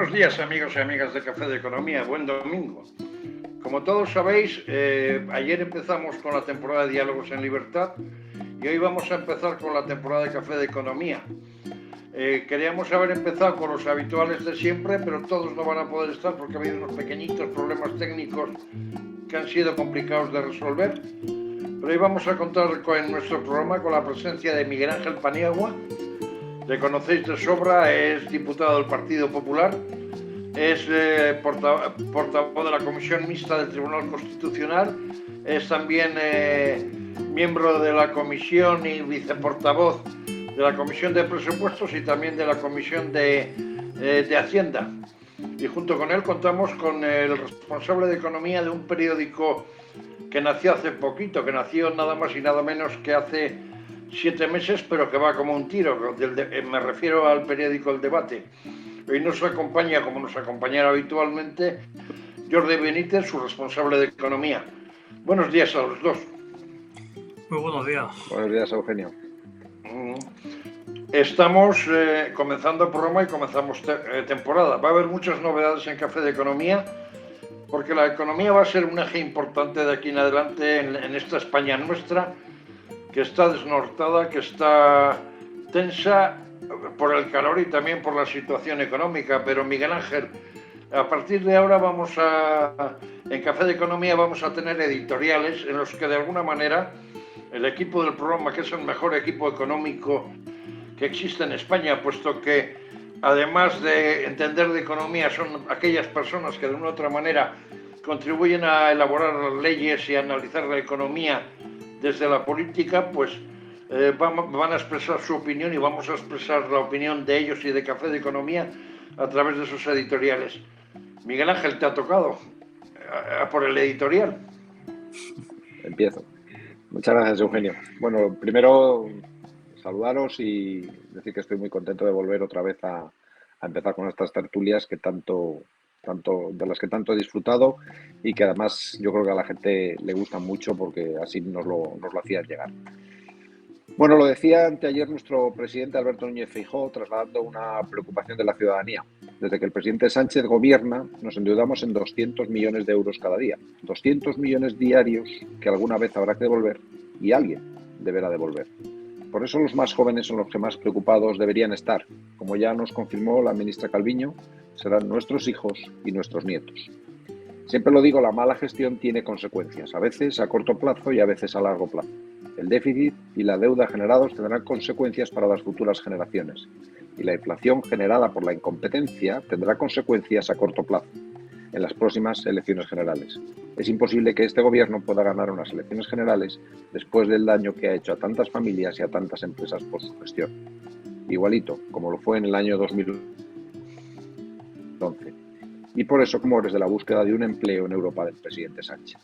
Buenos días, amigos y amigas de Café de Economía. Buen domingo. Como todos sabéis, ayer empezamos con la temporada de Diálogos en Libertad y hoy vamos a empezar con la temporada de Café de Economía. Queríamos haber empezado con los habituales de siempre, pero todos no van a poder estar porque ha habido unos pequeñitos problemas técnicos que han sido complicados de resolver. Pero hoy vamos a contar en nuestro programa con la presencia de Miguel Ángel Paniagua. Le conocéis de sobra, es diputado del Partido Popular, es portavoz de la Comisión Mixta del Tribunal Constitucional, es también miembro de la Comisión y viceportavoz de la Comisión de Presupuestos y también de la Comisión de Hacienda. Y junto con él contamos con el responsable de Economía de un periódico que nació hace poquito, que nació nada más y nada menos que hace 7 meses, pero que va como un tiro. Me refiero al periódico El Debate. Hoy nos acompaña, como nos acompañará habitualmente, Jordi Benítez, su responsable de Economía. Buenos días a los dos. Muy buenos días. Buenos días, Eugenio. Estamos comenzando el programa y comenzamos temporada. Va a haber muchas novedades en Café de Economía, porque la economía va a ser un eje importante de aquí en adelante en esta España nuestra, que está desnortada, que está tensa por el calor y también por la situación económica. Pero Miguel Ángel, a partir de ahora en Café de Economía vamos a tener editoriales en los que de alguna manera el equipo del programa, que es el mejor equipo económico que existe en España, puesto que además de entender de economía son aquellas personas que de una u otra manera contribuyen a elaborar las leyes y a analizar la economía desde la política, pues van a expresar su opinión y vamos a expresar la opinión de ellos y de Café de Economía a través de sus editoriales. Miguel Ángel, ¿te ha tocado por el editorial? Empiezo. Muchas gracias, Eugenio. Bueno, primero saludaros y decir que estoy muy contento de volver otra vez a empezar con estas tertulias que de las que tanto he disfrutado y que además yo creo que a la gente le gustan mucho porque así nos lo hacían llegar. Bueno, lo decía anteayer nuestro presidente Alberto Núñez Feijóo, trasladando una preocupación de la ciudadanía. Desde que el presidente Sánchez gobierna, nos endeudamos en 200 millones de euros cada día. 200 millones diarios que alguna vez habrá que devolver y alguien deberá devolver. Por eso los más jóvenes son los que más preocupados deberían estar. Como ya nos confirmó la ministra Calviño, serán nuestros hijos y nuestros nietos. Siempre lo digo, la mala gestión tiene consecuencias, a veces a corto plazo y a veces a largo plazo. El déficit y la deuda generados tendrán consecuencias para las futuras generaciones. Y la inflación generada por la incompetencia tendrá consecuencias a corto plazo, en las próximas elecciones generales. Es imposible que este gobierno pueda ganar unas elecciones generales después del daño que ha hecho a tantas familias y a tantas empresas por su gestión. Igualito, como lo fue en el año 2011. Y por eso, como desde la búsqueda de un empleo en Europa del presidente Sánchez.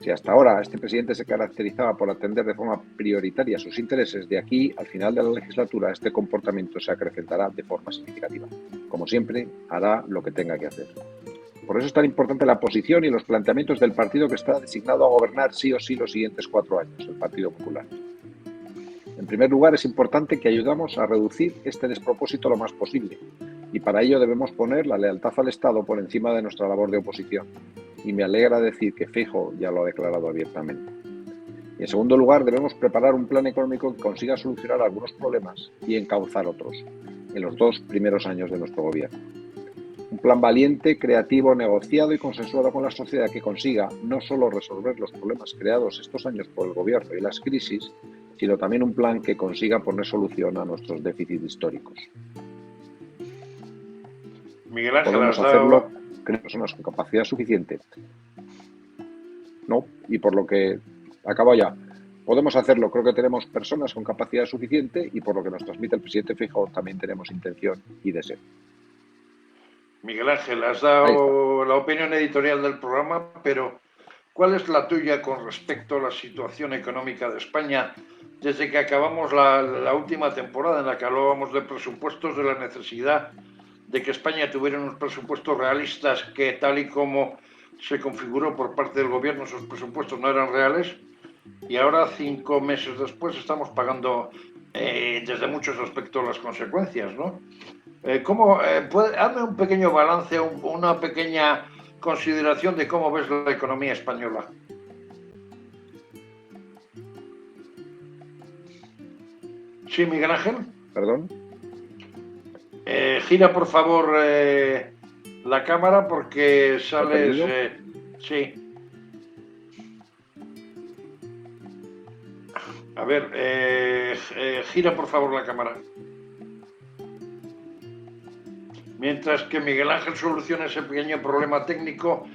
Si hasta ahora este presidente se caracterizaba por atender de forma prioritaria sus intereses, de aquí al final de la legislatura este comportamiento se acrecentará de forma significativa. Como siempre, hará lo que tenga que hacer. Por eso es tan importante la posición y los planteamientos del partido que está designado a gobernar sí o sí los siguientes 4 años, el Partido Popular. En primer lugar, es importante que ayudamos a reducir este despropósito lo más posible y para ello debemos poner la lealtad al Estado por encima de nuestra labor de oposición. Y me alegra decir que Feijóo ya lo ha declarado abiertamente. Y en segundo lugar, debemos preparar un plan económico que consiga solucionar algunos problemas y encauzar otros, en los 2 primeros años de nuestro gobierno. Un plan valiente, creativo, negociado y consensuado con la sociedad que consiga no solo resolver los problemas creados estos años por el gobierno y las crisis, sino también un plan que consiga poner solución a nuestros déficits históricos. Miguel Ángel, podemos hacerlo, creo, personas con capacidad suficiente. No, y por lo que acabo ya. Podemos hacerlo, creo que tenemos personas con capacidad suficiente y por lo que nos transmite el presidente Feijóo también tenemos intención y deseo. Miguel Ángel, has dado la opinión editorial del programa, pero ¿cuál es la tuya con respecto a la situación económica de España desde que acabamos la última temporada en la que hablábamos de presupuestos, de la necesidad de que España tuviera unos presupuestos realistas que tal y como se configuró por parte del gobierno esos presupuestos no eran reales y ahora 5 meses después estamos pagando desde muchos aspectos las consecuencias, ¿no? Hazme un pequeño balance, una pequeña consideración de cómo ves la economía española. Sí, Miguel Ángel. ¿Perdón? Gira por favor la cámara porque ¿Me he sales. perdido? Sí. A ver, gira por favor la cámara. Mientras que Miguel Ángel soluciona ese pequeño problema técnico,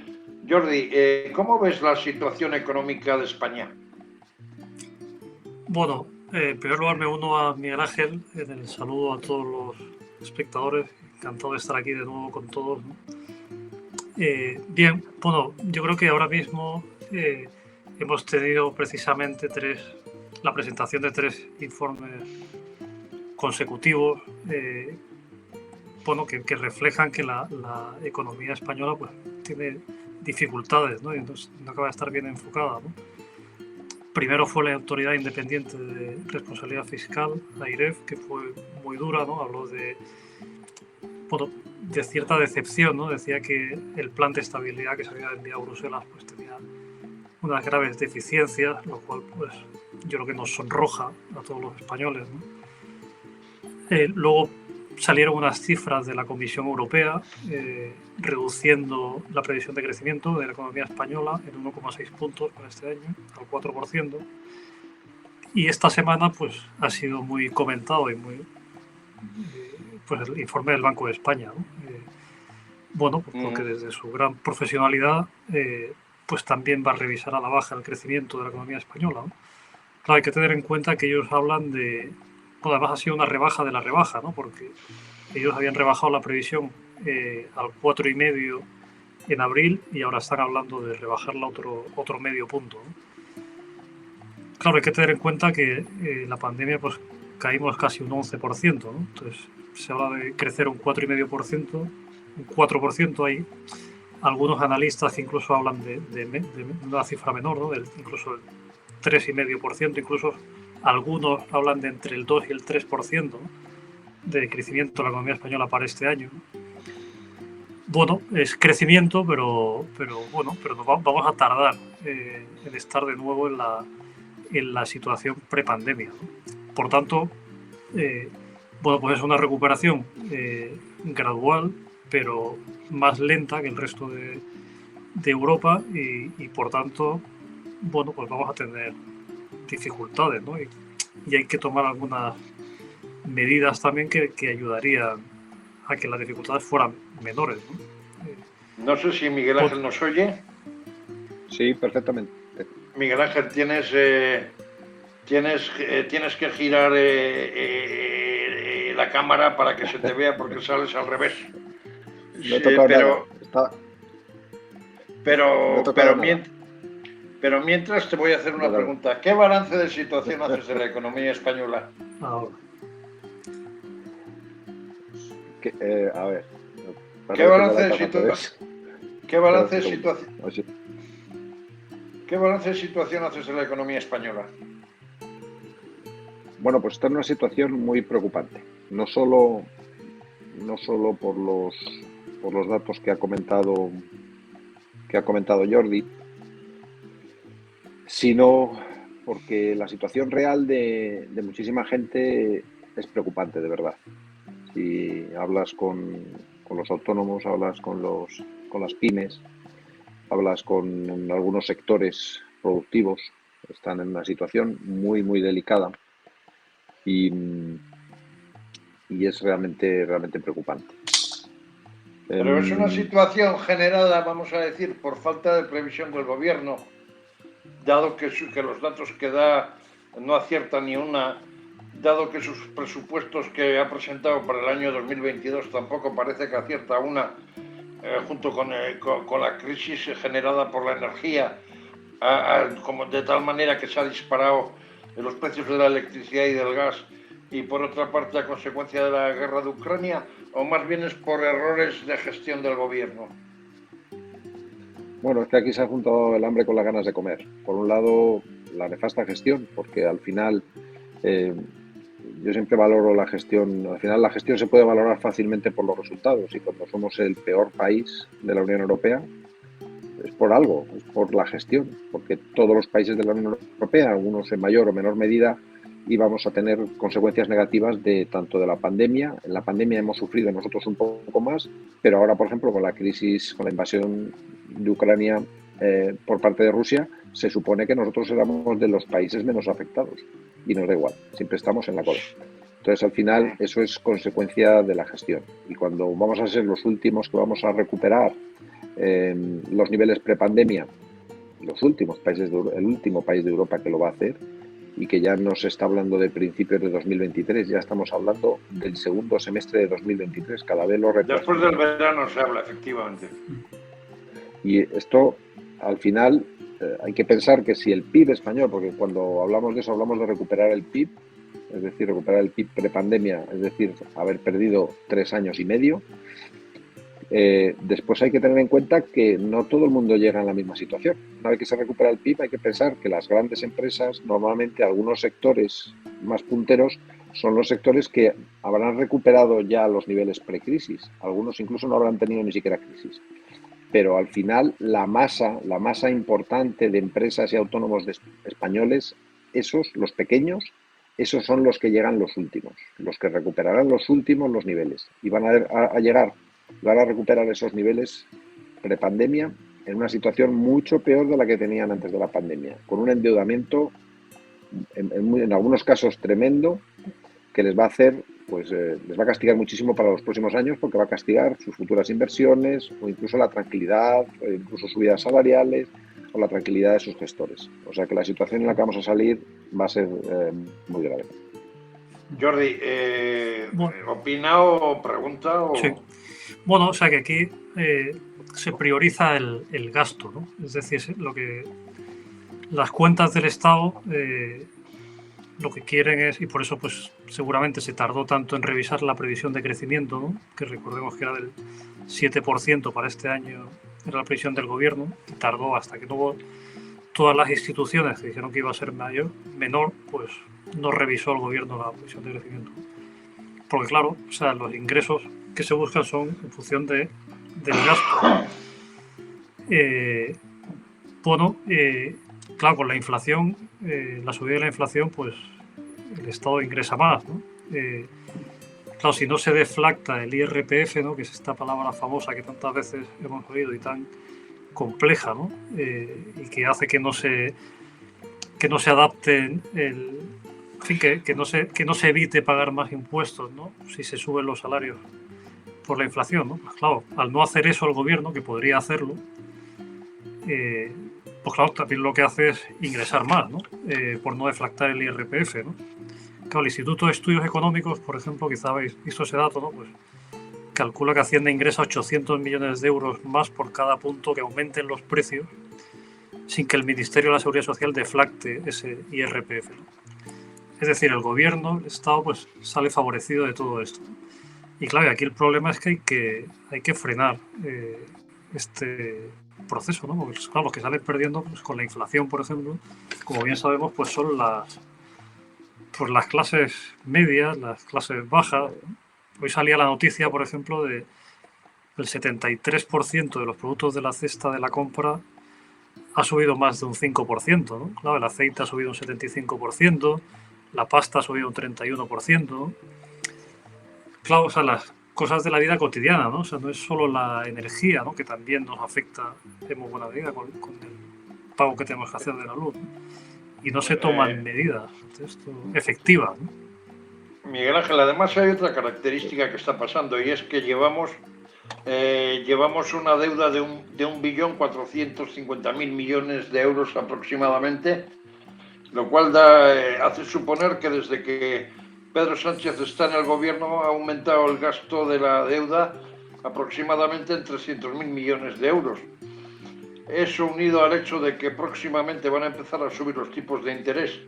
Jordi, ¿cómo ves la situación económica de España? Bueno, en primer lugar me uno a Miguel Ángel en el saludo a todos los espectadores. Encantado de estar aquí de nuevo con todos, ¿no? Bien, bueno, yo creo que ahora mismo hemos tenido precisamente la presentación de 3 informes consecutivos, bueno, que reflejan que la economía española pues tiene dificultades, ¿no? Y no acaba de estar bien enfocada, ¿no? Primero fue la Autoridad Independiente de Responsabilidad Fiscal, la AIREF, que fue muy dura, ¿no? Habló bueno, de cierta decepción, ¿no? Decía que el plan de estabilidad que se había enviado a Bruselas pues tenía unas graves deficiencias, lo cual pues yo creo que nos sonroja a todos los españoles, ¿no? Luego salieron unas cifras de la Comisión Europea reduciendo la previsión de crecimiento de la economía española en 1,6 puntos para este año, al 4%. Y esta semana pues ha sido muy comentado y muy pues el informe del Banco de España, ¿no? Bueno, pues porque desde su gran profesionalidad pues también va a revisar a la baja el crecimiento de la economía española, ¿no? Claro, hay que tener en cuenta que ellos hablan de... Bueno, además ha sido una rebaja de la rebaja, ¿no? Porque ellos habían rebajado la previsión al 4,5 en abril y ahora están hablando de rebajarla otro medio punto, ¿no? Claro, hay que tener en cuenta que la pandemia pues caímos casi un 11%, ¿no? Entonces se habla de crecer un 4,5%, un 4%. Hay algunos analistas que incluso hablan de una cifra menor, ¿no? Incluso el 3,5%, incluso algunos hablan de entre el 2 y el 3% de crecimiento de la economía española para este año. Bueno, es crecimiento, pero bueno, pero vamos a tardar en estar de nuevo en la situación prepandemia, ¿no? Por tanto, bueno, pues es una recuperación gradual, pero más lenta que el resto de Europa y por tanto, bueno, pues vamos a tener dificultades, ¿no? Y hay que tomar algunas medidas también que ayudarían a que las dificultades fueran menores, ¿no? No sé si Miguel Por, Ángel nos oye. Sí, perfectamente. Miguel Ángel, tienes que girar la cámara para que se te vea porque sales al revés. No he Sí, tocado nada. No he pero, tocado pero, nada. pero mientras te voy a hacer una pregunta. ¿Qué balance de situación haces de la economía española? ahora, A ver, ¿Qué pasa que tengo balance la de taza al situación? revés. ¿Qué Espera un balance de segundo. situación? ¿Qué balance de situación haces de la economía española? Bueno, pues está en una situación muy preocupante. No solo por los datos que ha comentado Jordi, sino porque la situación real de muchísima gente es preocupante, de verdad. Si hablas con los autónomos, hablas con las pymes, hablas con algunos sectores productivos, están en una situación muy, muy delicada y es realmente preocupante. Pero es una situación generada, vamos a decir, por falta de previsión del gobierno, dado que los datos que da no aciertan ni una, dado que sus presupuestos que ha presentado para el año 2022 tampoco parece que acierta una, junto con la crisis generada por la energía, como de tal manera que se ha disparado los precios de la electricidad y del gas, y por otra parte a consecuencia de la guerra de Ucrania, o más bien es por errores de gestión del gobierno. Bueno, es que aquí se ha juntado el hambre con las ganas de comer. Por un lado, la nefasta gestión, porque al final yo siempre valoro la gestión. Al final la gestión se puede valorar fácilmente por los resultados, y cuando somos el peor país de la Unión Europea es por algo, es por la gestión, porque todos los países de la Unión Europea, algunos en mayor o menor medida, íbamos a tener consecuencias negativas de tanto de la pandemia. En la pandemia hemos sufrido nosotros un poco más, pero ahora, por ejemplo, con la crisis, con la invasión de Ucrania por parte de Rusia, se supone que nosotros éramos de los países menos afectados, y nos da igual, siempre estamos en la cola. Entonces, al final, eso es consecuencia de la gestión, y cuando vamos a ser los últimos que vamos a recuperar los niveles prepandemia, los últimos países, el último país de Europa que lo va a hacer, y que ya no se está hablando de principios de 2023, ya estamos hablando del segundo semestre de 2023, cada vez lo retrasamos. Después del verano se habla, efectivamente. Y esto, al final, hay que pensar que si el PIB español, porque cuando hablamos de eso hablamos de recuperar el PIB, es decir, recuperar el PIB prepandemia, es decir, haber perdido 3 años y medio, después hay que tener en cuenta que no todo el mundo llega en la misma situación. Una vez que se recupera el PIB, hay que pensar que las grandes empresas, normalmente algunos sectores más punteros, son los sectores que habrán recuperado ya los niveles precrisis. Algunos incluso no habrán tenido ni siquiera crisis. Pero al final la masa importante de empresas y autónomos españoles, esos, los pequeños, esos son los que llegan los últimos, los que recuperarán los últimos los niveles, y van a recuperar esos niveles prepandemia en una situación mucho peor de la que tenían antes de la pandemia, con un endeudamiento en algunos casos tremendo, que les va a hacer, pues les va a castigar muchísimo para los próximos años, porque va a castigar sus futuras inversiones, o incluso la tranquilidad, o incluso subidas salariales, o la tranquilidad de sus gestores. O sea que la situación en la que vamos a salir va a ser muy grave. Jordi, ¿opina o pregunta? O... Sí. Bueno, o sea que aquí se prioriza el gasto, ¿no? Es decir, las cuentas del Estado lo que quieren es, y por eso pues seguramente se tardó tanto en revisar la previsión de crecimiento, ¿no? Que recordemos que era del 7% para este año, era la previsión del gobierno, y tardó hasta que no todas las instituciones que dijeron que iba a ser menor, pues no revisó el gobierno la previsión de crecimiento. Porque claro, o sea, los ingresos que se buscan son en función del gasto. Claro, con la inflación, la subida de la inflación, pues el Estado ingresa más, ¿no? Claro, si no se deflacta el IRPF, ¿no? Que es esta palabra famosa que tantas veces hemos oído y tan compleja, ¿no? Y que hace que no se adapten en fin, que no se evite pagar más impuestos, ¿no? Si se suben los salarios por la inflación, ¿no? Pues claro, al no hacer eso el gobierno, que podría hacerlo, pues claro, también lo que hace es ingresar más, ¿no? Por no deflactar el IRPF, ¿no? Claro, el Instituto de Estudios Económicos, por ejemplo, quizá habéis visto ese dato, ¿no? Pues calcula que Hacienda ingresa 800 millones de euros más por cada punto que aumenten los precios, sin que el Ministerio de la Seguridad Social deflacte ese IRPF, ¿no? Es decir, el gobierno, el Estado, pues sale favorecido de todo esto. Y claro, aquí el problema es que hay que frenar este proceso, ¿no? Porque claro, los que salen perdiendo pues, con la inflación, por ejemplo, como bien sabemos, pues son las clases medias, las clases bajas. Hoy salía la noticia, por ejemplo, de el 73% de los productos de la cesta de la compra ha subido más de un 5%, ¿no? Claro, el aceite ha subido un 75%, la pasta ha subido un 31%, ¿no? Claro, o sea, las cosas de la vida cotidiana, ¿no? O sea, no es solo la energía, ¿no? Que también nos afecta en muy buena medida con el pago que tenemos que hacer de la luz, ¿no? Y no se toman medidas efectivas, ¿no? Miguel Ángel, además hay otra característica que está pasando, y es que llevamos una deuda de 1.450.000 millones de euros aproximadamente, lo cual hace suponer que desde que Pedro Sánchez está en el gobierno ha aumentado el gasto de la deuda aproximadamente en 300.000 millones de euros. Eso unido al hecho de que próximamente van a empezar a subir los tipos de interés,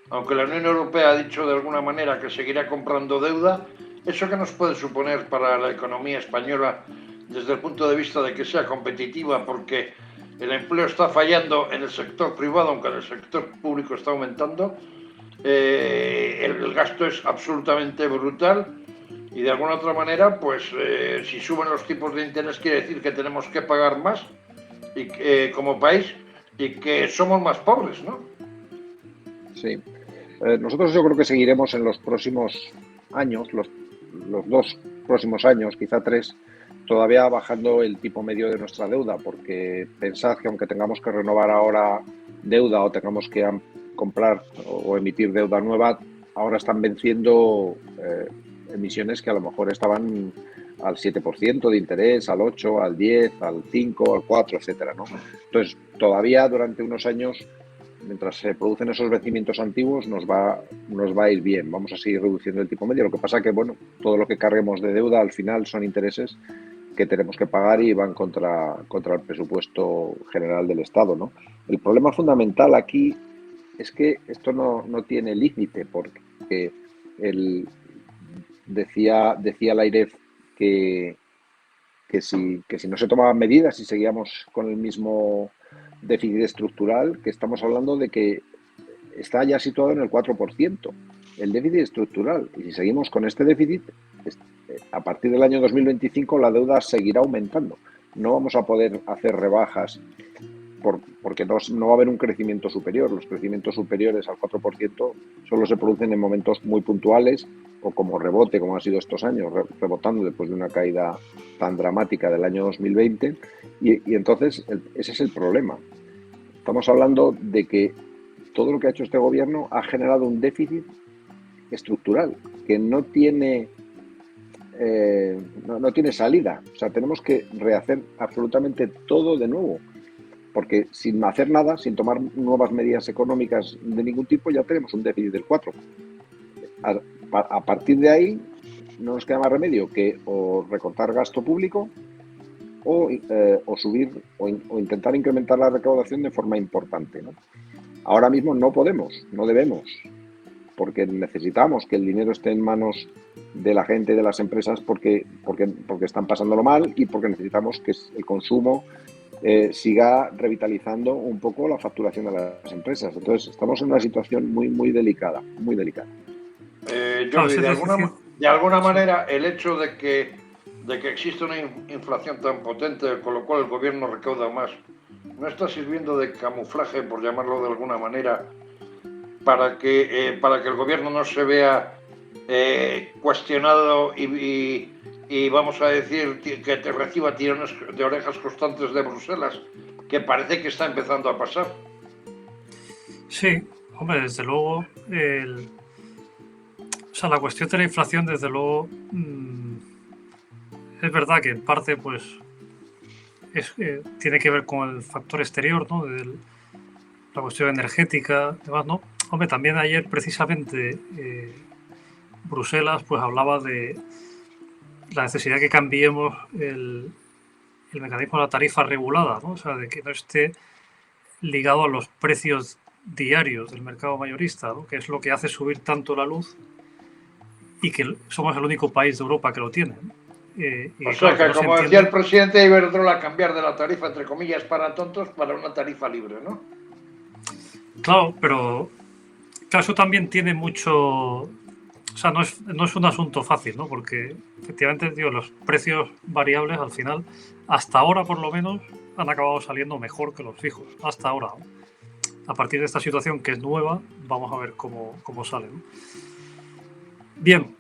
aunque la Unión Europea ha dicho de alguna manera que seguirá comprando deuda, ¿eso qué nos puede suponer para la economía española desde el punto de vista de que sea competitiva? Porque el empleo está fallando en el sector privado, aunque en el sector público está aumentando. el gasto es absolutamente brutal y de alguna otra manera, pues si suben los tipos de interés quiere decir que tenemos que pagar más y como país y que somos más pobres, ¿no? Sí. Nosotros yo creo que seguiremos en los próximos años, los 2 próximos años, quizá 3, todavía bajando el tipo medio de nuestra deuda, porque pensad que aunque tengamos que renovar ahora deuda o tengamos que comprar o emitir deuda nueva, ahora están venciendo emisiones que a lo mejor estaban al 7% de interés, al 8, al 10, al 5, al 4, etcétera, ¿no? Entonces, todavía durante unos años, mientras se producen esos vencimientos antiguos, nos va a ir bien. Vamos a seguir reduciendo el tipo medio. Lo que pasa que, bueno, todo lo que carguemos de deuda al final son intereses que tenemos que pagar y van contra el presupuesto general del Estado, ¿no? El problema fundamental aquí es que esto no tiene límite, porque decía la AIREF que si no se tomaban medidas y seguíamos con el mismo déficit estructural, que estamos hablando de que está ya situado en el 4%, el déficit estructural. Y si seguimos con este déficit, a partir del año 2025 la deuda seguirá aumentando. No vamos a poder hacer rebajas porque no va a haber un crecimiento superior. Los crecimientos superiores al 4% solo se producen en momentos muy puntuales o como rebote, como ha sido estos años, rebotando después de una caída tan dramática del año 2020. Y entonces ese es el problema. Estamos hablando de que todo lo que ha hecho este gobierno ha generado un déficit estructural que no tiene salida. O sea, tenemos que rehacer absolutamente todo de nuevo. Porque sin hacer nada, sin tomar nuevas medidas económicas de ningún tipo, ya tenemos un déficit del 4. A partir de ahí, no nos queda más remedio que o recortar gasto público o subir o intentar incrementar la recaudación de forma importante, ¿no? Ahora mismo no podemos, no debemos, porque necesitamos que el dinero esté en manos de la gente, de las empresas, porque están pasándolo mal y porque necesitamos que el consumo siga revitalizando un poco la facturación de las empresas. Entonces, estamos en una situación muy, muy delicada, muy delicada. Jordi, de alguna manera, el hecho de que existe una inflación tan potente, con lo cual el gobierno recauda más, ¿no está sirviendo de camuflaje, por llamarlo de alguna manera, para que el gobierno no se vea cuestionado y vamos a decir que te reciba tirones de orejas constantes de Bruselas, que parece que está empezando a pasar? Sí, hombre, desde luego, la cuestión de la inflación, desde luego, es verdad que en parte, pues, tiene que ver con el factor exterior, ¿no? La cuestión energética, demás, ¿no? Hombre, también ayer precisamente Bruselas, pues, hablaba de la necesidad de que cambiemos el mecanismo de la tarifa regulada, ¿no? O sea, de que no esté ligado a los precios diarios del mercado mayorista, ¿no? Que es lo que hace subir tanto la luz y que somos el único país de Europa que lo tiene, ¿no? O sea que, como decía el presidente de Iberdrola, cambiar de la tarifa, entre comillas, para tontos, para una tarifa libre, ¿no? Claro, pero eso también tiene mucho... O sea, no es un asunto fácil, ¿no? Porque efectivamente, digo, los precios variables al final, hasta ahora por lo menos, han acabado saliendo mejor que los fijos. Hasta ahora, ¿no? A partir de esta situación que es nueva, vamos a ver cómo sale, ¿no? Bien,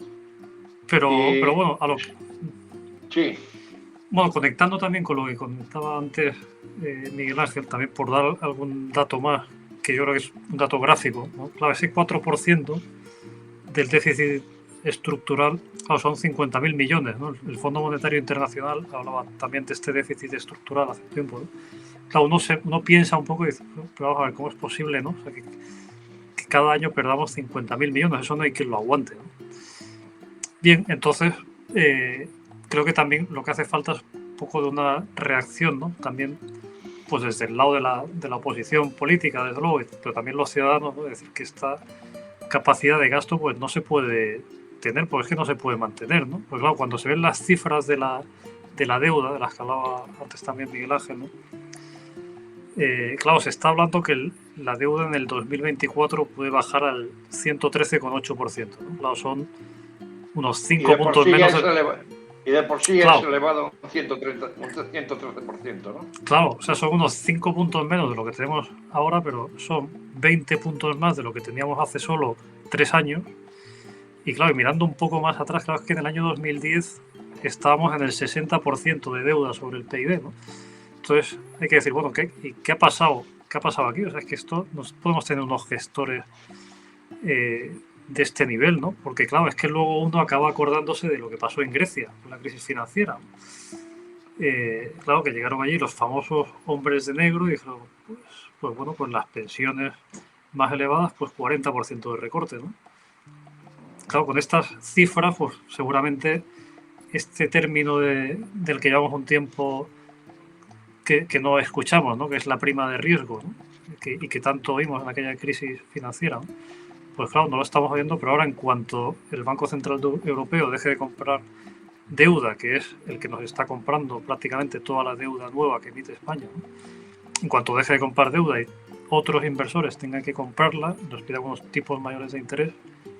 pero bueno, a lo que... Sí. Bueno, conectando también con lo que comentaba antes Miguel Ángel, también por dar algún dato más, que yo creo que es un dato gráfico, ¿no? Claro, ese 4% del déficit estructural, claro, son 50.000 millones, ¿no? El Fondo Monetario Internacional hablaba también de este déficit estructural hace tiempo, ¿no? Claro, uno piensa un poco y dice, pero vamos a ver, ¿cómo es posible, ¿no? O sea, que cada año perdamos 50.000 millones, eso no hay quien lo aguante, ¿no? Bien, entonces, creo que también lo que hace falta es un poco de una reacción, ¿no? También, pues desde el lado de la oposición política, desde luego, pero también los ciudadanos, ¿no? Es decir, que esta capacidad de gasto pues no se puede tener, porque es que no se puede mantener, ¿no? Pues claro, cuando se ven las cifras de la deuda, de las que hablaba antes también Miguel Ángel, ¿no? Claro, se está hablando que la deuda en el 2024 puede bajar al 113,8%, ¿no? Claro, son unos Y 5 de por puntos sí ya menos. es elevado. Y de por sí ya es Claro, elevado un 113%, ¿no? claro, o sea, son unos 5 puntos menos de lo que tenemos ahora, pero son 20 puntos más de lo que teníamos hace solo 3 años. Y claro, y mirando un poco más atrás, claro, es que en el año 2010 estábamos en el 60% de deuda sobre el PIB, ¿no? Entonces hay que decir, bueno, ¿qué ha pasado? ¿Qué ha pasado aquí? O sea, es que esto no podemos tener unos gestores de este nivel, ¿no? Porque claro, es que luego uno acaba acordándose de lo que pasó en Grecia, con la crisis financiera. Claro, que llegaron allí los famosos hombres de negro y dijeron, pues bueno, pues las pensiones más elevadas, pues 40% de recorte, ¿no? Claro, con estas cifras, pues seguramente este término del que llevamos un tiempo que no escuchamos, ¿no? Que es la prima de riesgo, ¿no? Y que tanto oímos en aquella crisis financiera, ¿no? Pues claro, no lo estamos oyendo, pero ahora en cuanto el Banco Central Europeo deje de comprar deuda, que es el que nos está comprando prácticamente toda la deuda nueva que emite España, ¿no? En cuanto deje de comprar deuda y otros inversores tengan que comprarla, nos pida unos tipos mayores de interés,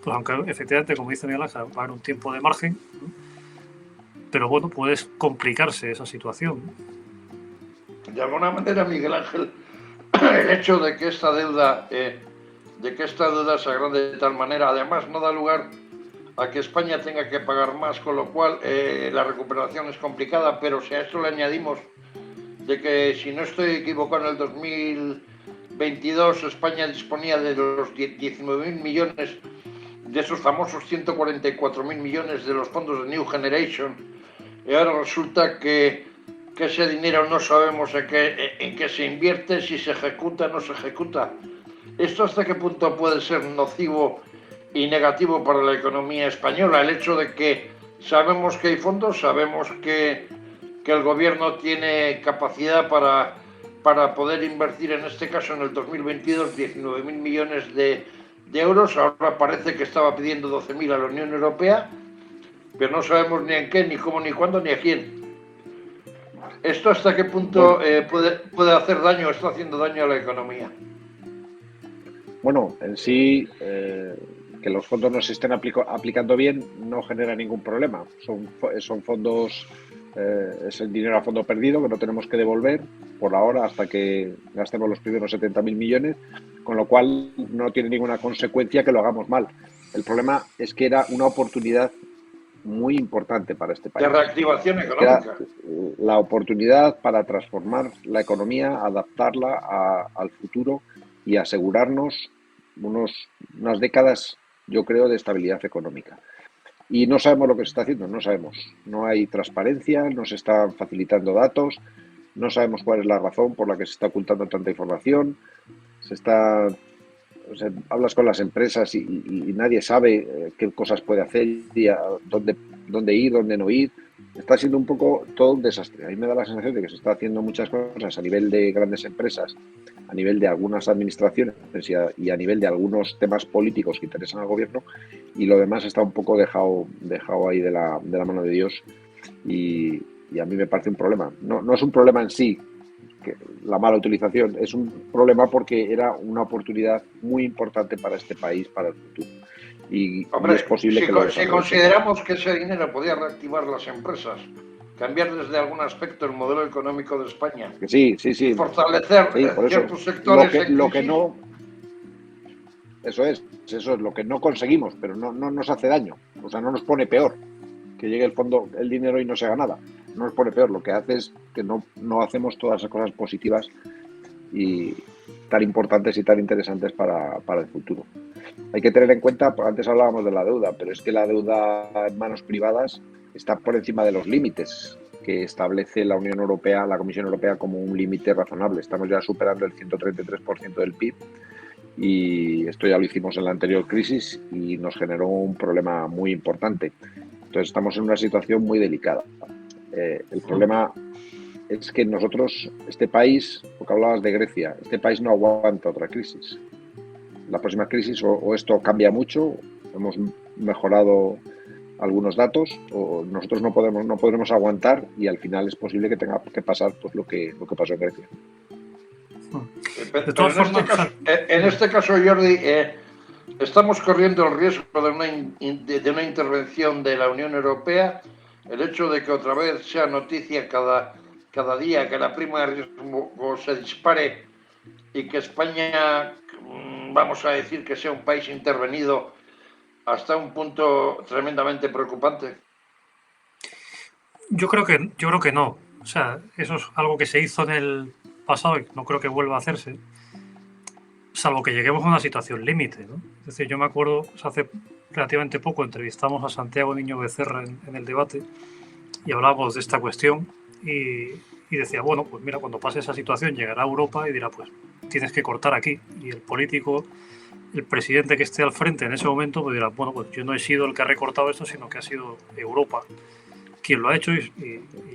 pues aunque efectivamente, como dice Miguel Ángel, va a haber un tiempo de margen, ¿no? Pero bueno, puede complicarse esa situación, ¿no? De alguna manera, Miguel Ángel, el hecho de que esta deuda se agrande de tal manera, además no da lugar a que España tenga que pagar más, con lo cual la recuperación es complicada, pero si a esto le añadimos de que, si no estoy equivocado, en el 2022 España disponía de los 19.000 millones, de esos famosos 144.000 millones de los fondos de New Generation, y ahora resulta que ese dinero no sabemos en qué se invierte, si se ejecuta o no se ejecuta. ¿Esto hasta qué punto puede ser nocivo y negativo para la economía española? El hecho de que sabemos que hay fondos, sabemos que el gobierno tiene capacidad para poder invertir, en este caso en el 2022, 19.000 millones de euros, ahora parece que estaba pidiendo 12.000 a la Unión Europea, pero no sabemos ni en qué, ni cómo, ni cuándo, ni a quién. ¿Esto hasta qué punto Bueno, puede hacer daño, está haciendo daño a la economía? bueno, en sí, que los fondos no se estén aplicando bien no genera ningún problema. Son fondos, es el dinero a fondo perdido que no tenemos que devolver por ahora hasta que gastemos los primeros 70.000 millones, con lo cual no tiene ninguna consecuencia que lo hagamos mal. El problema es que era una oportunidad muy importante para este De país, reactivación que era económica. la oportunidad para transformar la economía, adaptarla al futuro y asegurarnos unas décadas, yo creo, de estabilidad económica. Y no sabemos lo que se está haciendo, no sabemos. No hay transparencia, no se están facilitando datos, no sabemos cuál es la razón por la que se está ocultando tanta información. O sea, hablas con las empresas y nadie sabe qué cosas puede hacer y dónde ir, dónde no ir. Está siendo un poco todo un desastre. A mí me da la sensación de que se está haciendo muchas cosas a nivel de grandes empresas, a nivel de algunas administraciones y a nivel de algunos temas políticos que interesan al gobierno, y lo demás está un poco dejado ahí de la mano de Dios, y a mí me parece un problema. No es un problema en sí, la mala utilización, es un problema porque era una oportunidad muy importante para este país, para el futuro. Y es Hombre, posible si, que lo si desaprovechemos. consideramos que ese dinero podía reactivar las empresas, cambiar desde algún aspecto el modelo económico de España Que sí, sí, y sí, fortalecer sí, por eso. ciertos Lo sectores que, en lo que crisis, no, eso es lo que no conseguimos, pero no nos hace daño. O sea, no nos pone peor que llegue el dinero y no se haga nada. No nos pone peor. Lo que hace es que no hacemos todas esas cosas positivas y tan importantes y tan interesantes para el futuro. Hay que tener en cuenta, antes hablábamos de la deuda, pero es que la deuda en manos privadas está por encima de los límites que establece la Unión Europea, la Comisión Europea, como un límite razonable. Estamos ya superando el 133% del PIB, y esto ya lo hicimos en la anterior crisis y nos generó un problema muy importante. Entonces estamos en una situación muy delicada. El problema es que nosotros, este país, porque hablabas de Grecia, este país no aguanta otra crisis. La próxima crisis o esto cambia mucho, hemos mejorado algunos datos, o nosotros no podremos aguantar, y al final es posible que tenga que pasar pues lo que pasó en Grecia. De todas formas, en este caso, Jordi, estamos corriendo el riesgo de una intervención de la Unión Europea. El hecho de que otra vez sea noticia cada día que la prima de riesgo se dispare y que España, vamos a decir, que sea un país intervenido hasta un punto tremendamente preocupante. yo creo que no. O sea, eso es algo que se hizo en el pasado y no creo que vuelva a hacerse, salvo que lleguemos a una situación límite, ¿no? Es decir, yo me acuerdo, hace relativamente poco entrevistamos a Santiago Niño Becerra en el debate y hablábamos de esta cuestión y decía, bueno, pues mira, cuando pase esa situación llegará a Europa y dirá, pues tienes que cortar aquí. Y el político, el presidente que esté al frente en ese momento, pues dirá, bueno, pues yo no he sido el que ha recortado esto, sino que ha sido Europa quien lo ha hecho y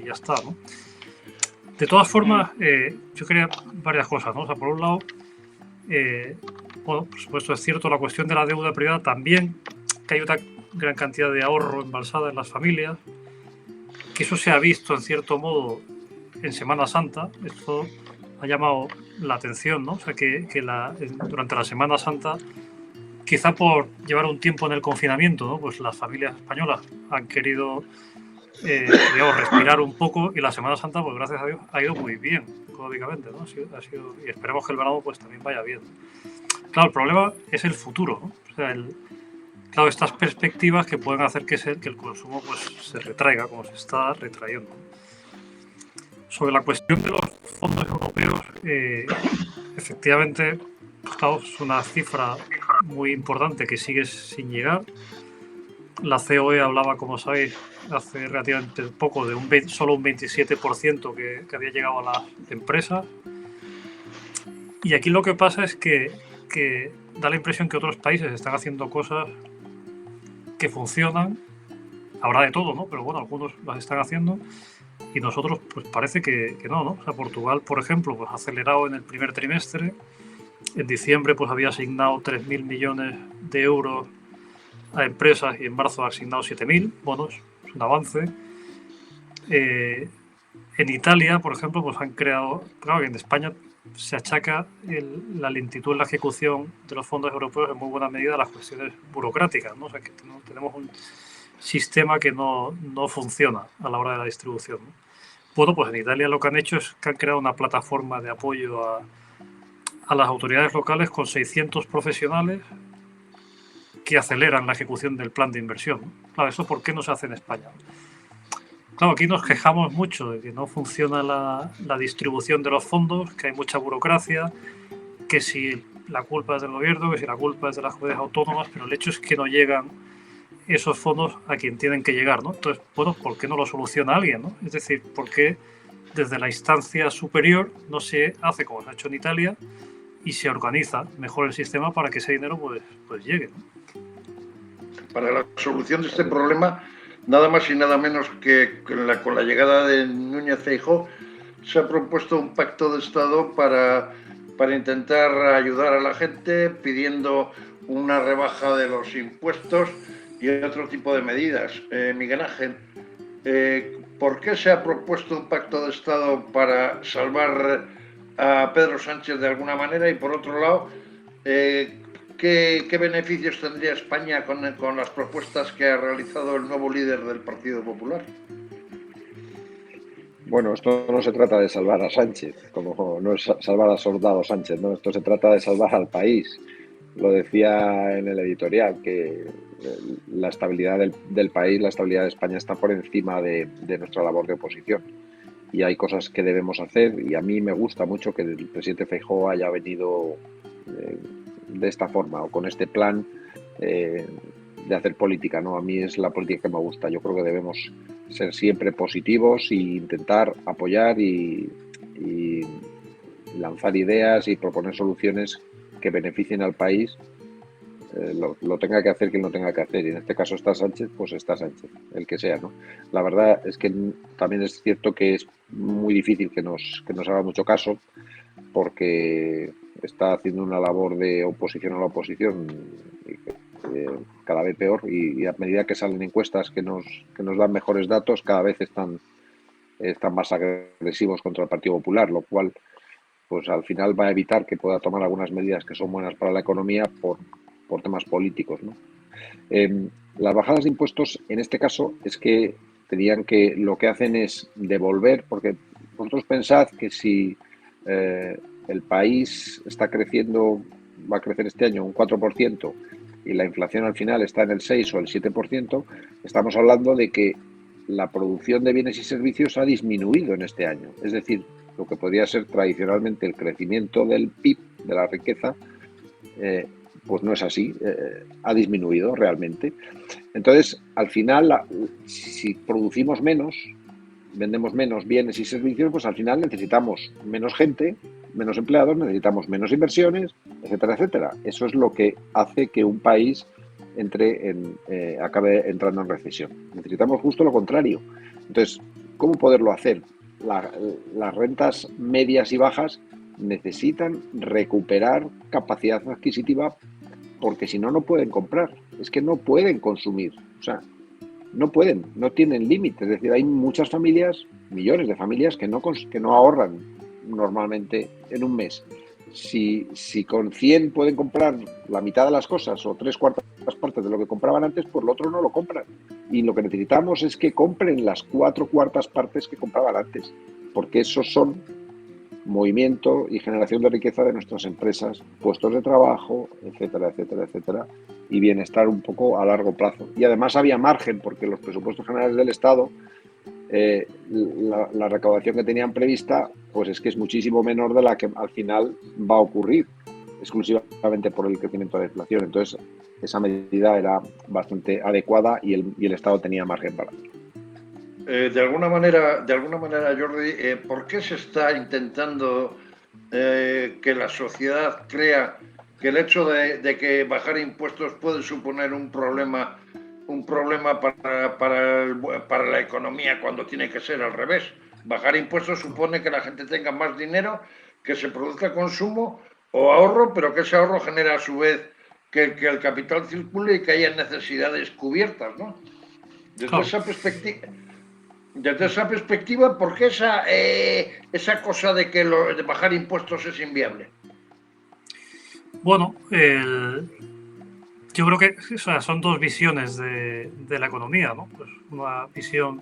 ya está, ¿no? De todas formas, yo quería varias cosas, ¿no? O sea, por un lado, bueno, por supuesto es cierto la cuestión de la deuda privada también, que hay una gran cantidad de ahorro embalsada en las familias, que eso se ha visto en cierto modo en Semana Santa. Esto ha llamado la atención, ¿no? O sea, que durante la Semana Santa, quizá por llevar un tiempo en el confinamiento, ¿no? Pues las familias españolas han querido digamos, respirar un poco y la Semana Santa, pues gracias a Dios, ha ido muy bien económicamente, ¿no? Y esperemos que el verano pues también vaya bien. Claro, el problema es el futuro, ¿no? O sea, claro, estas perspectivas que pueden hacer que el consumo pues se retraiga, como se está retrayendo. Sobre la cuestión de los fondos europeos, efectivamente, pues claro, es una cifra muy importante que sigue sin llegar. La COE hablaba, como sabéis, hace relativamente poco de solo un 27% que había llegado a las empresas. Y aquí lo que pasa es que da la impresión que otros países están haciendo cosas que funcionan. Habrá de todo, ¿no? Pero bueno, algunos las están haciendo y nosotros pues parece que no, ¿no? O sea, Portugal, por ejemplo, pues ha acelerado en el primer trimestre. En diciembre pues había asignado 3.000 millones de euros a empresas y en marzo ha asignado 7.000. Bueno, es un avance. En Italia, por ejemplo, pues han creado, claro que en España se achaca la lentitud en la ejecución de los fondos europeos en muy buena medida a las cuestiones burocráticas, ¿no? O sea, que tenemos un sistema que no funciona a la hora de la distribución, ¿no? Bueno, pues en Italia lo que han hecho es que han creado una plataforma de apoyo a las autoridades locales con 600 profesionales que aceleran la ejecución del plan de inversión, ¿no? Claro, ¿eso por qué no se hace en España? Claro, aquí nos quejamos mucho de que no funciona la distribución de los fondos, que hay mucha burocracia, que si la culpa es del gobierno, que si la culpa es de las comunidades autónomas, pero el hecho es que no llegan esos fondos a quien tienen que llegar, ¿no? Entonces, bueno, ¿por qué no lo soluciona alguien, ¿no? Es decir, ¿por qué desde la instancia superior no se hace como se ha hecho en Italia y se organiza mejor el sistema para que ese dinero pues llegue, ¿no? Para la solución de este problema, nada más y nada menos que con la llegada de Núñez Feijóo, se ha propuesto un pacto de Estado para intentar ayudar a la gente, pidiendo una rebaja de los impuestos y otro tipo de medidas. Miguel Ángel, ¿por qué se ha propuesto un pacto de Estado para salvar a Pedro Sánchez de alguna manera? Y por otro lado, ¿qué beneficios tendría España con las propuestas que ha realizado el nuevo líder del Partido Popular? Bueno, esto no se trata de salvar a Sánchez, como no es salvar al soldado Sánchez, ¿no? Esto se trata de salvar al país. Lo decía en el editorial, que la estabilidad del país, la estabilidad de España está por encima de nuestra labor de oposición. Y hay cosas que debemos hacer, y a mí me gusta mucho que el presidente Feijóo haya venido de esta forma o con este plan de hacer política, ¿no? A mí es la política que me gusta. Yo creo que debemos ser siempre positivos e intentar apoyar y lanzar ideas y proponer soluciones que beneficien al país. Lo tenga que hacer quien lo tenga que hacer, y en este caso está Sánchez, pues está Sánchez, el que sea, ¿no? La verdad es que también es cierto que es muy difícil que nos haga mucho caso, porque está haciendo una labor de oposición a la oposición cada vez peor, y a medida que salen encuestas que nos dan mejores datos, cada vez están más agresivos contra el Partido Popular, lo cual pues al final va a evitar que pueda tomar algunas medidas que son buenas para la economía por temas políticos, ¿no? Las bajadas de impuestos, en este caso, es que tenían que lo que hacen es devolver, porque vosotros pensad que si el país está creciendo, va a crecer este año un 4% y la inflación al final está en el 6 o el 7%, estamos hablando de que la producción de bienes y servicios ha disminuido en este año. Es decir, lo que podría ser tradicionalmente el crecimiento del PIB, de la riqueza, pues no es así, ha disminuido realmente. Entonces, al final, si producimos menos, vendemos menos bienes y servicios, pues al final necesitamos menos gente, menos empleados, necesitamos menos inversiones, etcétera, etcétera. Eso es lo que hace que un país acabe entrando en recesión. Necesitamos justo lo contrario. Entonces, ¿cómo poderlo hacer? Las rentas medias y bajas necesitan recuperar capacidad adquisitiva porque si no, no pueden comprar. Es que no pueden consumir. O sea, no pueden, no tienen límite. Es decir, hay muchas familias, millones de familias que no ahorran normalmente en un mes. Si con 100 pueden comprar la mitad de las cosas o 3/4 partes de lo que compraban antes, pues lo otro no lo compran. Y lo que necesitamos es que compren las 4/4 partes que compraban antes, porque esos son movimiento y generación de riqueza de nuestras empresas, puestos de trabajo, etcétera, etcétera, etcétera, y bienestar un poco a largo plazo. Y además había margen, porque los presupuestos generales del Estado, la recaudación que tenían prevista, pues es que es muchísimo menor de la que al final va a ocurrir, exclusivamente por el crecimiento de la inflación. Entonces, esa medida era bastante adecuada y el Estado tenía margen para hacerlo. De alguna manera, Jordi, ¿por qué se está intentando que la sociedad crea que el hecho de que bajar impuestos puede suponer un problema para la economía cuando tiene que ser al revés? Bajar impuestos supone que la gente tenga más dinero, que se produzca consumo o ahorro, pero que ese ahorro genera a su vez que el capital circule y que haya necesidades cubiertas, ¿no? Desde Claro. esa perspectiva, ¿por qué esa cosa de que de bajar impuestos es inviable? Bueno, yo creo que son dos visiones de la economía, ¿no? Pues una visión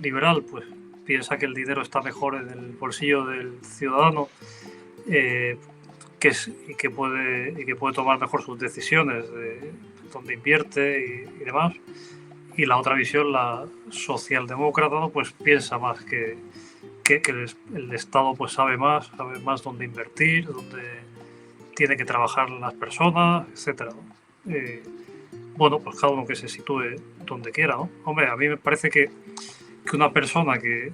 liberal, pues piensa que el dinero está mejor en el bolsillo del ciudadano, y que puede tomar mejor sus decisiones de dónde invierte y demás. Y la otra visión, la socialdemócrata, ¿no? Pues piensa más que el Estado pues sabe más dónde invertir, dónde tiene que trabajar las personas, etcétera, ¿no? Bueno, pues cada uno que se sitúe donde quiera, ¿no? Hombre, a mí me parece que una persona que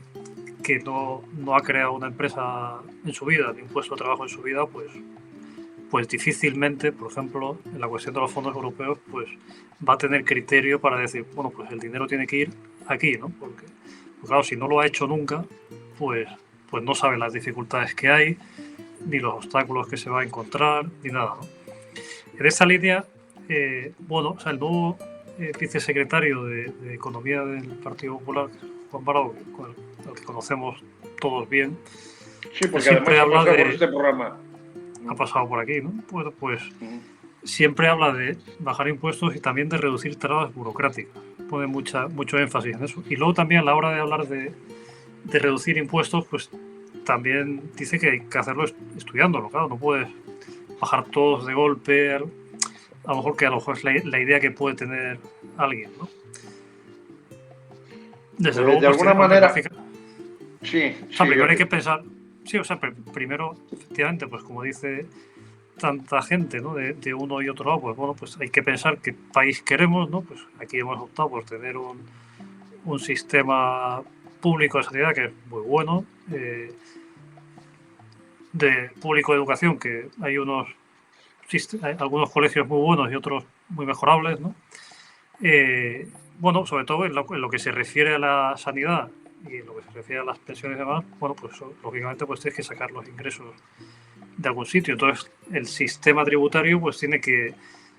no ha creado una empresa en su vida, ni un puesto de trabajo en su vida, pues difícilmente, por ejemplo, en la cuestión de los fondos europeos, pues va a tener criterio para decir, bueno, pues el dinero tiene que ir aquí, ¿no? Porque claro, si no lo ha hecho nunca, pues no sabe las dificultades que hay, ni los obstáculos que se va a encontrar, ni nada, ¿no? En esta línea, bueno, o sea, el nuevo vicesecretario de Economía del Partido Popular, Juan Baró, al que conocemos todos bien, Sí, porque siempre además habla por este programa. ha pasado por aquí, ¿no? Bueno, pues siempre habla de bajar impuestos y también de reducir trabas burocráticas. Pone mucho énfasis en eso. Y luego también a la hora de hablar de reducir impuestos, pues también dice que hay que hacerlo estudiándolo, claro, no puedes bajar todos de golpe, a lo mejor es la idea que puede tener alguien, ¿no? Desde luego, de alguna manera, sí, o sea, primero hay que pensar, sí, o sea, primero, efectivamente, pues como dice tanta gente, ¿no? de uno y otro lado, pues bueno, pues hay que pensar qué país queremos, ¿no? Pues aquí hemos optado por tener un sistema público de sanidad que es muy bueno, de público de educación, que hay algunos colegios muy buenos y otros muy mejorables, ¿no? Bueno, sobre todo en lo que se refiere a la sanidad y en lo que se refiere a las pensiones y demás, bueno, pues lógicamente pues tienes que sacar los ingresos de algún sitio. Entonces, el sistema tributario pues tiene que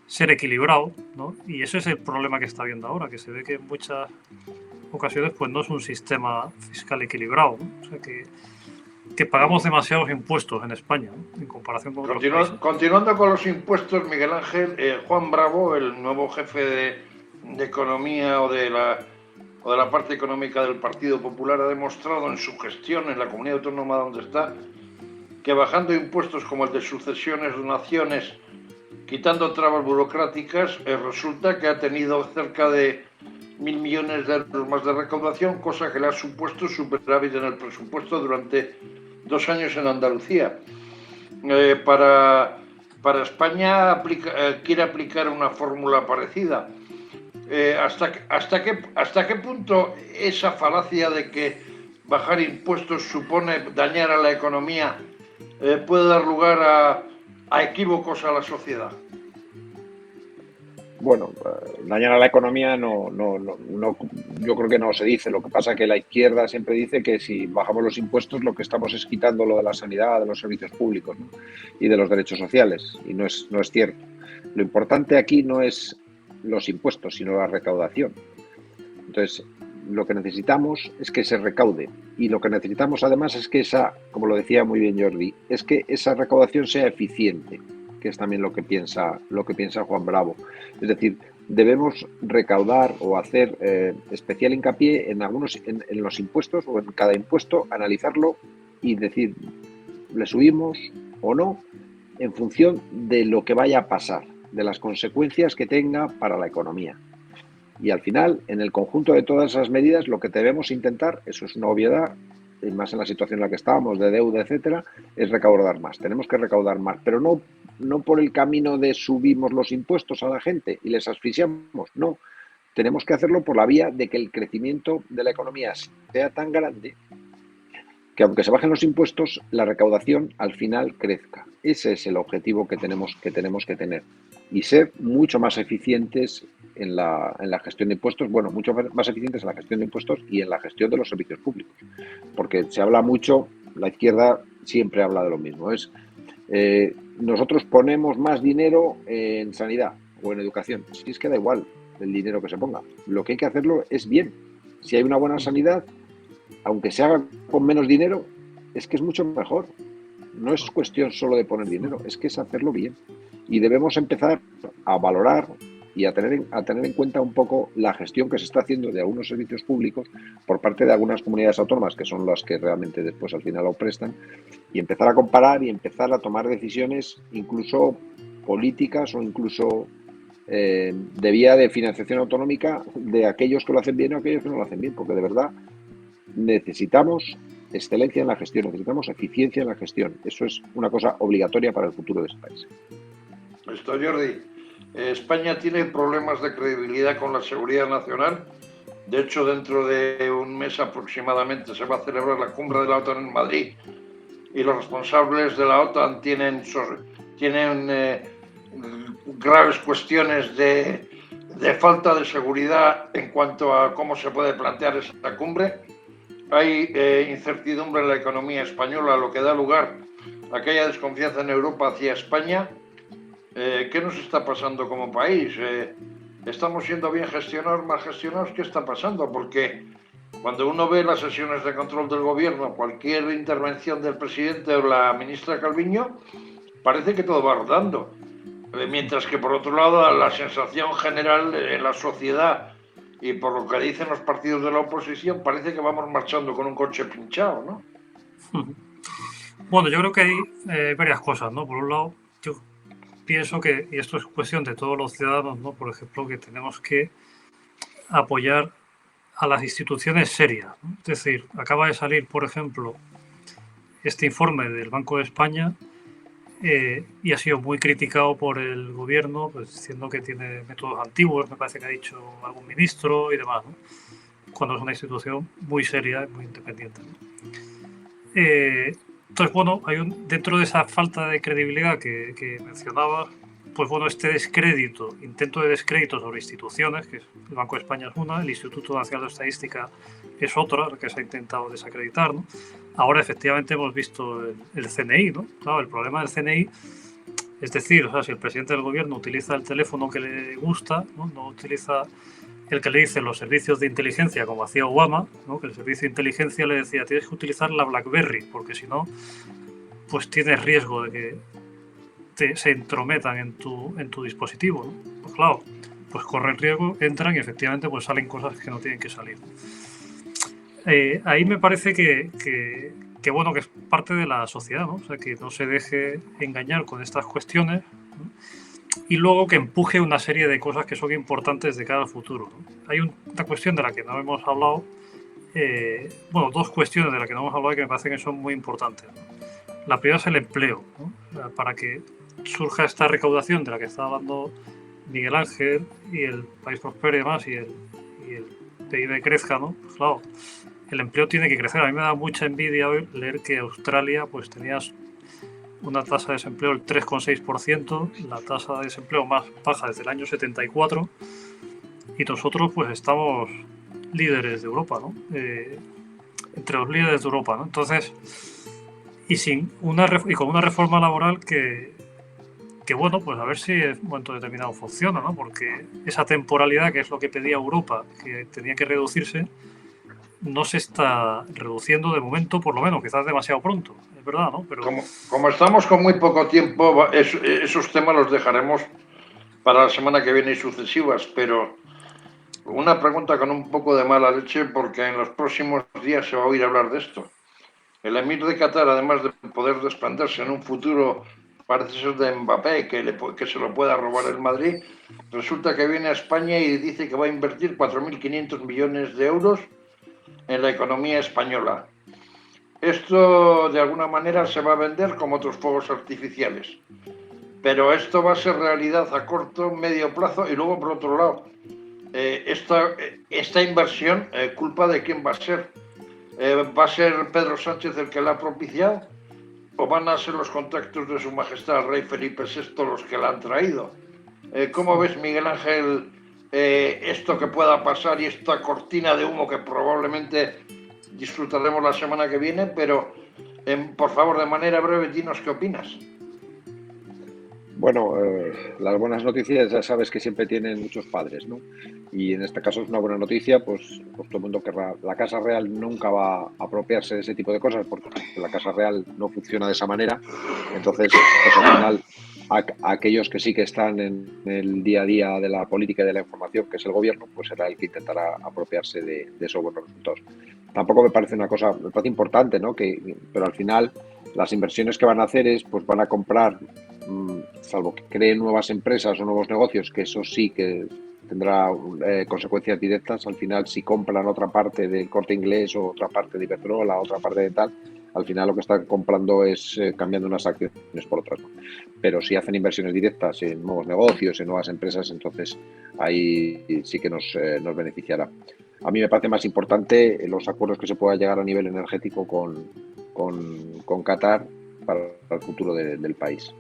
ser equilibrado, ¿no? Y ese es el problema que está habiendo ahora, que se ve que en muchas ocasiones pues no es un sistema fiscal equilibrado, ¿no? O sea que que pagamos demasiados impuestos en España, ¿no? En comparación con otros países. Continuando con los impuestos, Miguel Ángel, Juan Bravo, el nuevo jefe de economía o de la parte económica del Partido Popular, ha demostrado en su gestión en la comunidad autónoma donde está que bajando impuestos como el de sucesiones, donaciones, quitando trabas burocráticas, resulta que ha tenido cerca de 1.000 millones de euros más de recaudación, cosa que le ha supuesto superávit en el presupuesto durante 2 años en Andalucía. Para España quiere aplicar una fórmula parecida. ¿Hasta qué punto esa falacia de que bajar impuestos supone dañar a la economía puede dar lugar a equívocos a la sociedad? Bueno, dañar a la economía no, yo creo que no se dice. Lo que pasa es que la izquierda siempre dice que si bajamos los impuestos lo que estamos es quitando lo de la sanidad, de los servicios públicos, ¿no? Y de los derechos sociales. Y no es cierto. Lo importante aquí no es los impuestos, sino la recaudación. Entonces, lo que necesitamos es que se recaude. Y lo que necesitamos además es que como lo decía muy bien Jordi, es que esa recaudación sea eficiente, que es también lo que piensa Juan Bravo. Es decir, debemos recaudar o hacer especial hincapié en los impuestos o en cada impuesto, analizarlo y decir, ¿le subimos o no? En función de lo que vaya a pasar, de las consecuencias que tenga para la economía. Y al final, en el conjunto de todas esas medidas, lo que debemos intentar, eso es una obviedad, y más en la situación en la que estábamos, de deuda, etcétera, es recaudar más. Tenemos que recaudar más, pero no por el camino de subimos los impuestos a la gente y les asfixiamos, no. Tenemos que hacerlo por la vía de que el crecimiento de la economía sea tan grande que aunque se bajen los impuestos, la recaudación al final crezca. Ese es el objetivo que tenemos que tener. Y ser mucho más eficientes en la gestión de impuestos, bueno, mucho más eficientes en la gestión de impuestos y en la gestión de los servicios públicos. Porque se habla mucho, la izquierda siempre habla de lo mismo, nosotros ponemos más dinero en sanidad o en educación. Si es que da igual el dinero que se ponga. Lo que hay que hacerlo es bien. Si hay una buena sanidad, aunque se haga con menos dinero, es que es mucho mejor. No es cuestión solo de poner dinero, es que es hacerlo bien. Y debemos empezar a valorar y a tener en cuenta un poco la gestión que se está haciendo de algunos servicios públicos por parte de algunas comunidades autónomas, que son las que realmente después al final lo prestan, y empezar a comparar y empezar a tomar decisiones incluso políticas o incluso de vía de financiación autonómica de aquellos que lo hacen bien o aquellos que no lo hacen bien, porque de verdad necesitamos excelencia en la gestión, necesitamos eficiencia en la gestión. Eso es una cosa obligatoria para el futuro de este país. Esto, Jordi, España tiene problemas de credibilidad con la seguridad nacional. De hecho, dentro de un mes aproximadamente se va a celebrar la cumbre de la OTAN en Madrid y los responsables de la OTAN tienen graves cuestiones de falta de seguridad en cuanto a cómo se puede plantear esta cumbre. Hay incertidumbre en la economía española, lo que da lugar a que haya desconfianza en Europa hacia España. ¿Qué nos está pasando como país? ¿Estamos siendo bien gestionados, mal gestionados? ¿Qué está pasando? Porque cuando uno ve las sesiones de control del gobierno, cualquier intervención del presidente o la ministra Calviño, parece que todo va rodando. Mientras que, por otro lado, la sensación general en la sociedad y por lo que dicen los partidos de la oposición, parece que vamos marchando con un coche pinchado, ¿no? Bueno, yo creo que hay varias cosas, ¿no? Por un lado, yo pienso que, y esto es cuestión de todos los ciudadanos, ¿no? Por ejemplo, que tenemos que apoyar a las instituciones serias, ¿no? Es decir, acaba de salir, por ejemplo, este informe del Banco de España y ha sido muy criticado por el gobierno, pues diciendo que tiene métodos antiguos, me parece que ha dicho algún ministro y demás, ¿no? Cuando es una institución muy seria y muy independiente, ¿no? Entonces, bueno, dentro de esa falta de credibilidad que mencionabas, pues bueno, este intento de descrédito sobre instituciones, que el Banco de España es una, el Instituto Nacional de Estadística es otra, la que se ha intentado desacreditar, ¿no? Ahora efectivamente hemos visto el CNI, ¿no? Claro, el problema del CNI, es decir, o sea, si el presidente del gobierno utiliza el teléfono que le gusta, no utiliza el que le dice los servicios de inteligencia, como hacía Obama, ¿no? Que el servicio de inteligencia le decía, tienes que utilizar la BlackBerry, porque si no, pues tienes riesgo de que se entrometan en tu dispositivo, ¿no? Pues claro, pues corren riesgo, entran y efectivamente pues salen cosas que no tienen que salir. Ahí me parece que bueno, que es parte de la sociedad, ¿no? O sea, que no se deje engañar con estas cuestiones, ¿no? Y luego que empuje una serie de cosas que son importantes de cara al futuro, ¿no? Hay una cuestión de la que no hemos hablado, bueno, dos cuestiones de las que no hemos hablado y que me parece que son muy importantes, ¿no? La primera es el empleo, ¿no? Para que surja esta recaudación de la que está hablando Miguel Ángel y el país prospere y demás y el PIB crezca, ¿no? Pues claro, el empleo tiene que crecer. A mí me da mucha envidia hoy leer que Australia pues tenía una tasa de desempleo del 3,6%, la tasa de desempleo más baja desde el año 74, y nosotros pues estamos líderes de Europa, ¿no? Entre los líderes de Europa, ¿no? Entonces, y con una reforma laboral que bueno, pues a ver si en un momento determinado funciona, ¿no? Porque esa temporalidad, que es lo que pedía Europa, que tenía que reducirse, no se está reduciendo de momento, por lo menos, quizás demasiado pronto, es verdad, ¿no? Pero como estamos con muy poco tiempo, esos temas los dejaremos para la semana que viene y sucesivas, pero una pregunta con un poco de mala leche, porque en los próximos días se va a oír hablar de esto. El emir de Qatar, además de poder desprenderse en un futuro, parece ser de Mbappé, que se lo pueda robar el Madrid, resulta que viene a España y dice que va a invertir 4.500 millones de euros en la economía española. Esto de alguna manera se va a vender como otros fuegos artificiales, pero esto va a ser realidad a corto, medio plazo. Y luego, por otro lado, esta inversión, ¿culpa de quién va a ser? ¿Va a ser Pedro Sánchez el que la ha propiciado? ¿O van a ser los contactos de su majestad el rey Felipe VI los que la han traído? ¿Cómo ves, Miguel Ángel, esto que pueda pasar y esta cortina de humo que probablemente disfrutaremos la semana que viene? Pero, por favor, de manera breve, dinos qué opinas. Bueno, las buenas noticias ya sabes que siempre tienen muchos padres, ¿no? Y en este caso es una buena noticia, pues todo el mundo querrá. La Casa Real nunca va a apropiarse de ese tipo de cosas porque la Casa Real no funciona de esa manera. Entonces, pues al final, aquellos que sí que están en el día a día de la política y de la información, que es el gobierno, pues será el que intentará apropiarse de esos buenos resultados. Tampoco me parece una cosa, me parece importante, ¿no? Pero al final las inversiones que van a hacer pues van a comprar, salvo que creen nuevas empresas o nuevos negocios, que eso sí que tendrá consecuencias directas. Al final, si compran otra parte del Corte Inglés o otra parte de Iberdrola, otra parte de tal, al final lo que están comprando es cambiando unas acciones por otras, ¿no? Pero si hacen inversiones directas en nuevos negocios, en nuevas empresas, entonces ahí sí que nos beneficiará. A mí me parece más importante los acuerdos que se pueda llegar a nivel energético con Qatar para el futuro del país.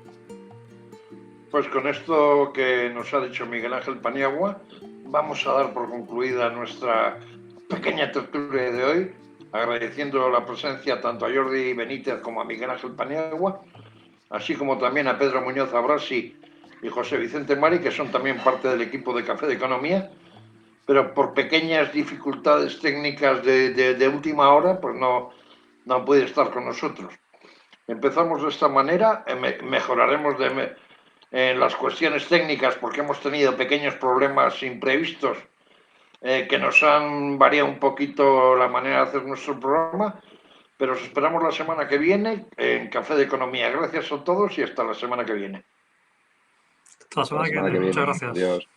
Pues con esto que nos ha dicho Miguel Ángel Paniagua, vamos a dar por concluida nuestra pequeña tertulia de hoy, agradeciendo la presencia tanto a Jordi Benítez como a Miguel Ángel Paniagua, así como también a Pedro Muñoz Abrasi y José Vicente Mari, que son también parte del equipo de Café de Economía, pero por pequeñas dificultades técnicas de última hora, pues no puede estar con nosotros. Empezamos de esta manera, mejoraremos en las cuestiones técnicas porque hemos tenido pequeños problemas imprevistos que nos han variado un poquito la manera de hacer nuestro programa, pero os esperamos la semana que viene en Café de Economía. Gracias a todos y hasta la semana que viene. Hasta la semana que viene. Muchas gracias. Adiós.